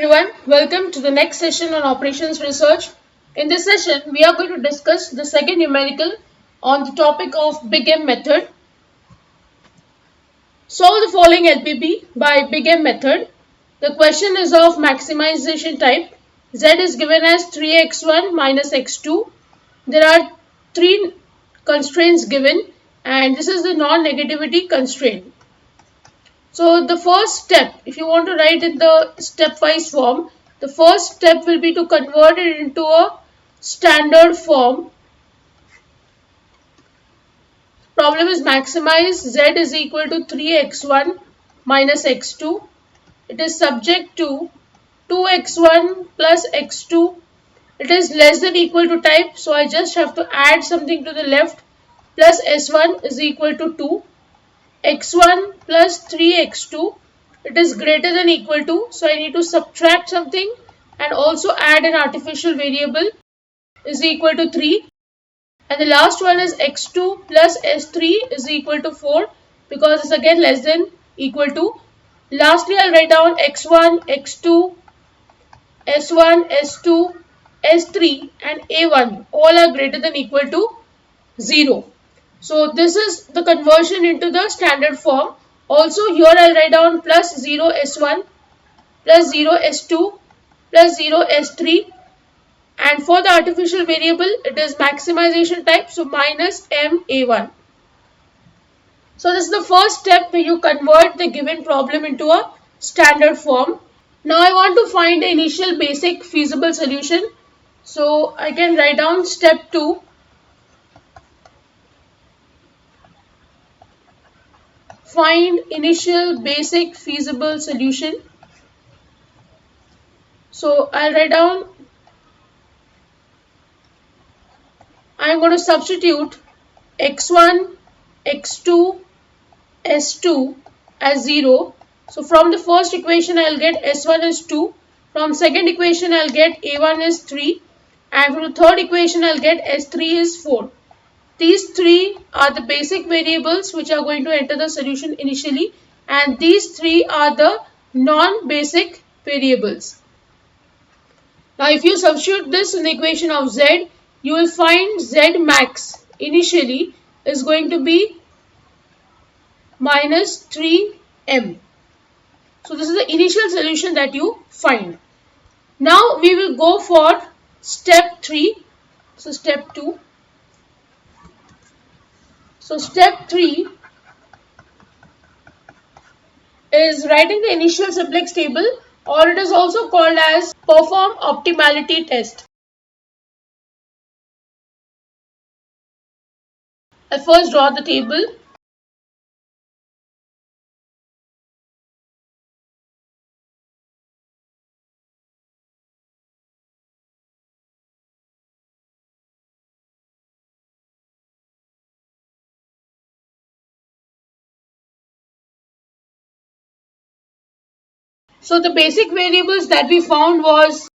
everyone, welcome to the next session on operations research. In this session, we are going to discuss the second numerical on the topic of Big M method. Solve the following LPP by Big M method. The question is of maximization type. Z is given as 3x1 minus x2. There are three constraints given and this is the non-negativity constraint. So the first step, if you want to write in the stepwise form, the first step will be to convert it into a standard form. Problem is maximize z is equal to 3x1 minus x2. It is subject to 2x1 plus x2. It is less than equal to type, so I just have to add something to the left. Plus s1 is equal to 2. x1 plus 3x2, it is greater than equal to, so I need to subtract something and also add an artificial variable is equal to 3, and the last one is x2 plus s3 is equal to 4 because it's again less than equal to. Lastly, I'll write down x1, x2, s1, s2, s3 and a1 all are greater than equal to 0. So this is the conversion into the standard form. Also here I'll write down plus 0 s1 plus 0 s2 plus 0 s3, and for the artificial variable it is maximization type, so minus m a1. So this is the first step where you convert the given problem into a standard form. Now I want to find the initial basic feasible solution. So I can write down step 2. Find initial basic feasible solution. So I'll write down, I'm going to substitute x1, x2, s2 as 0. So from the first equation I'll get s1 is 2. From second equation I'll get a1 is 3. And from the third equation I'll get s3 is 4. These three are the basic variables which are going to enter the solution initially, and these three are the non-basic variables. Now if you substitute this in the equation of z, you will find z max initially is going to be minus 3m. So this is the initial solution that you find. Now we will go for step 3. So step 2. So step 3 is writing the initial simplex table, or it is also called as perform optimality test. I'll first draw the table. So the basic variables that we found was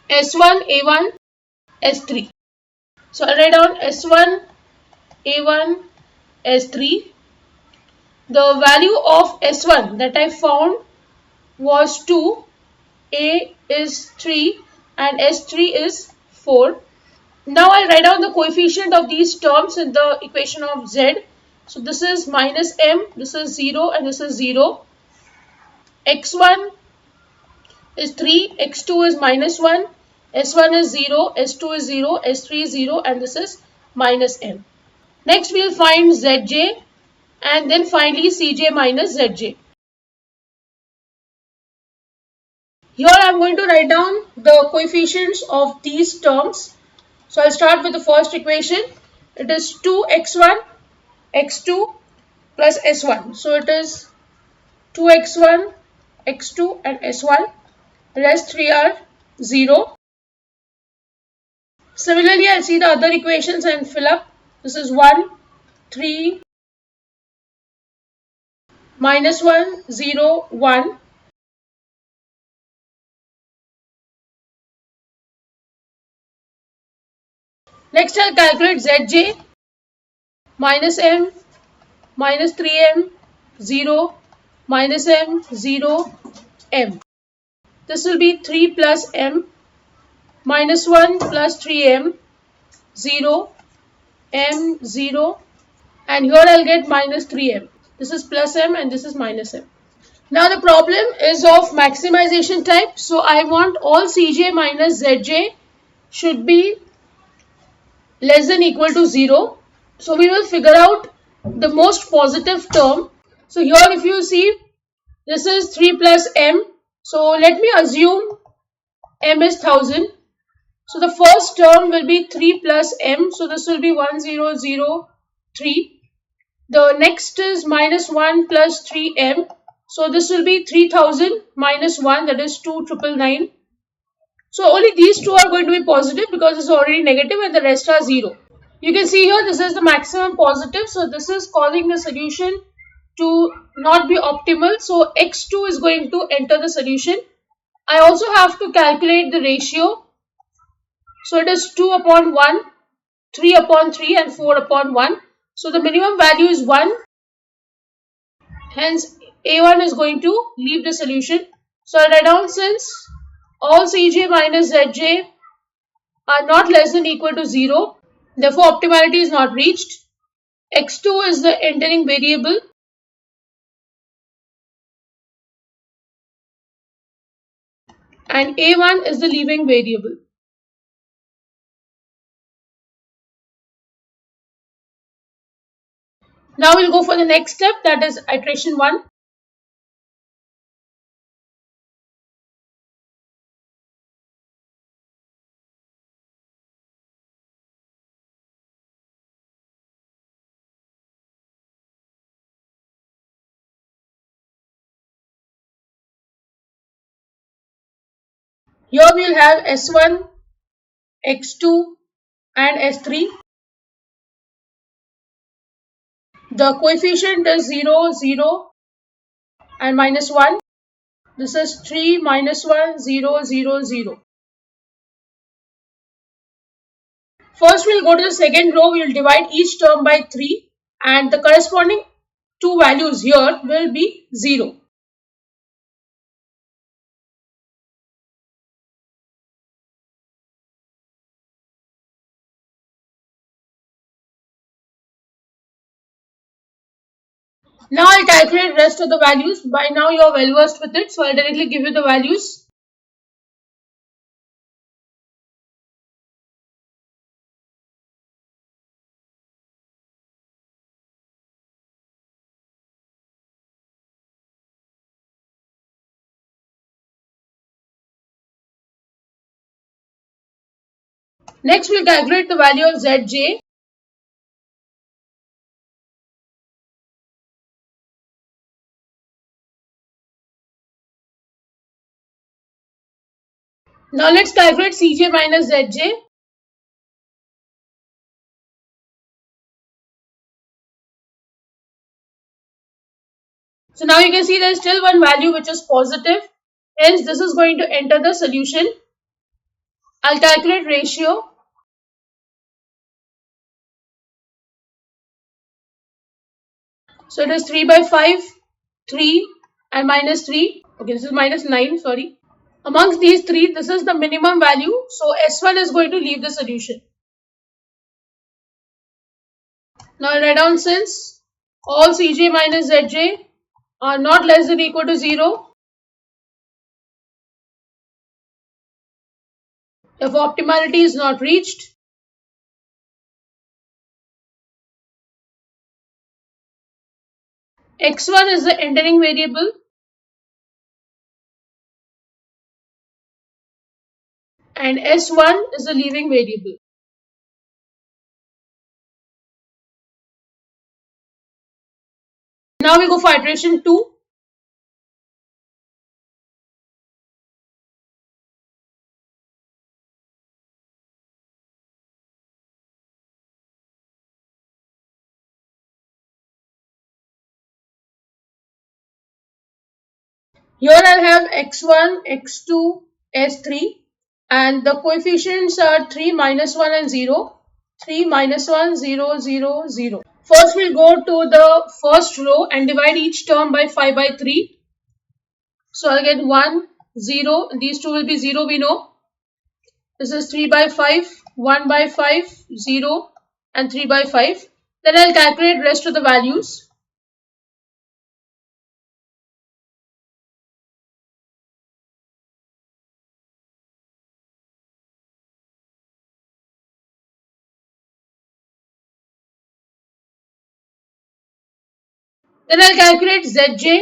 s1, a1, s3. So I'll write down s1, a1, s3. The value of s1 that I found was 2, a is 3 and s3 is 4. Now I'll write down the coefficient of these terms in the equation of z. So this is minus m, this is 0 and this is 0. x1 is 3, x2 is minus 1, s1 is 0, s2 is 0, s3 is 0 and this is minus m. Next we will find zj and then finally cj minus zj. Here I am going to write down the coefficients of these terms. So I'll start with the first equation. It is 2x1, x2 plus s1. So it is 2x1, x2 and s1. The rest three are 0. Similarly, I'll see the other equations and fill up. This is 1, 3, minus 1, 0, 1. Next, I'll calculate zj. Minus m, minus 3m, 0, minus m, 0, m. This will be 3 plus m minus 1 plus 3m, 0, m, 0, and here I'll get minus 3m. This is plus m and this is minus m. Now the problem is of maximization type. So I want all Cj minus Zj should be less than equal to 0. So we will figure out the most positive term. So here if you see, this is 3 plus m. So let me assume m is 1000. So the first term will be 3 plus m. So this will be 1003. The next is minus 1 plus 3m. So this will be 3000 minus 1, that is 2999. So only these two are going to be positive because it's already negative and the rest are 0. You can see here this is the maximum positive. So this is causing the solution to not be optimal. So x2 is going to enter the solution. I also have to calculate the ratio. So it is 2 upon 1, 3 upon 3 and 4 upon 1. So the minimum value is 1. Hence A1 is going to leave the solution. So I write down, since all Cj minus Zj are not less than equal to 0, therefore optimality is not reached. X2 is the entering variable and A1 is the leaving variable. Now we'll go for the next step, that is iteration 1. Here we'll have S1, X2 and S3. The coefficient is 0, 0 and minus 1. This is 3, minus 1, 0, 0, 0. First we'll go to the second row. We'll divide each term by 3 and the corresponding two values here will be 0. Now I'll calculate rest of the values. By now you are well versed with it, so I'll directly give you the values. Next we'll calculate the value of Zj. Now let's calculate Cj minus Zj. So now you can see there is still one value which is positive. Hence this is going to enter the solution. I'll calculate ratio. So it is 3 by 5, 3 and minus 3. Okay, this is minus 9, sorry. Amongst these three, this is the minimum value. So S1 is going to leave the solution. Now I'll write down, since all Cj minus Zj are not less than equal to 0, therefore optimality is not reached. X1 is the entering variable and S1 is the leaving variable. Now we go for iteration 2. Here I'll have x1, x2, s3 and the coefficients are 3, minus 1 and 0. 3, minus 1, 0, 0, 0. First we'll go to the first row and divide each term by 5 by 3. So I'll get 1, 0. These two will be 0, we know. This is 3 by 5, 1 by 5, 0 and 3 by 5. Then I'll calculate rest of the values. Then I'll calculate Zj.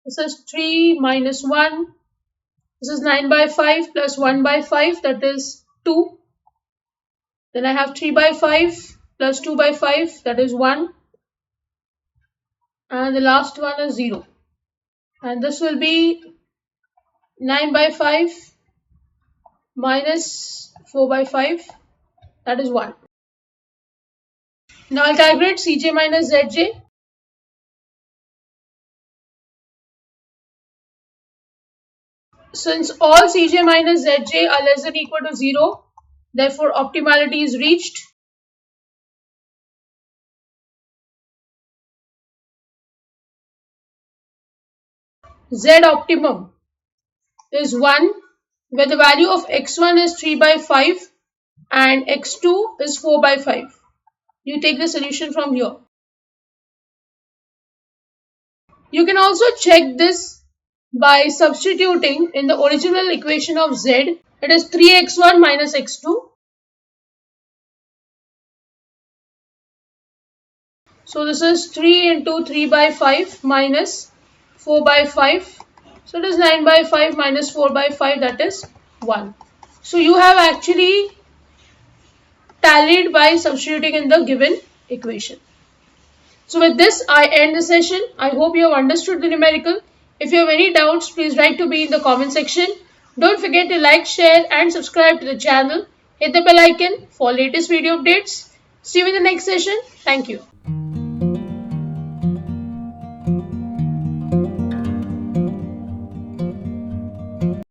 This is 3 minus 1. This is 9 by 5 plus 1 by 5, that is 2. Then I have 3 by 5 plus 2 by 5, that is 1. And the last one is 0. And this will be 9 by 5 minus 4 by 5, that is 1. Now I'll calculate Cj minus Zj. Since all Cj minus Zj are less than or equal to 0, therefore optimality is reached. Z optimum is 1, where the value of x1 is 3 by 5 and x2 is 4 by 5. You take the solution from here. You can also check this by substituting in the original equation of z. It is 3x1 minus x2. So this is 3 into 3 by 5 minus 4 by 5. So it is 9 by 5 minus 4 by 5, that is 1. So you have actually tallied by substituting in the given equation. So with this, I end the session. I hope you have understood the numerical. If you have any doubts, please write to me in the comment section. Don't forget to like, share and subscribe to the channel. Hit the bell icon for latest video updates. See you in the next session. Thank you.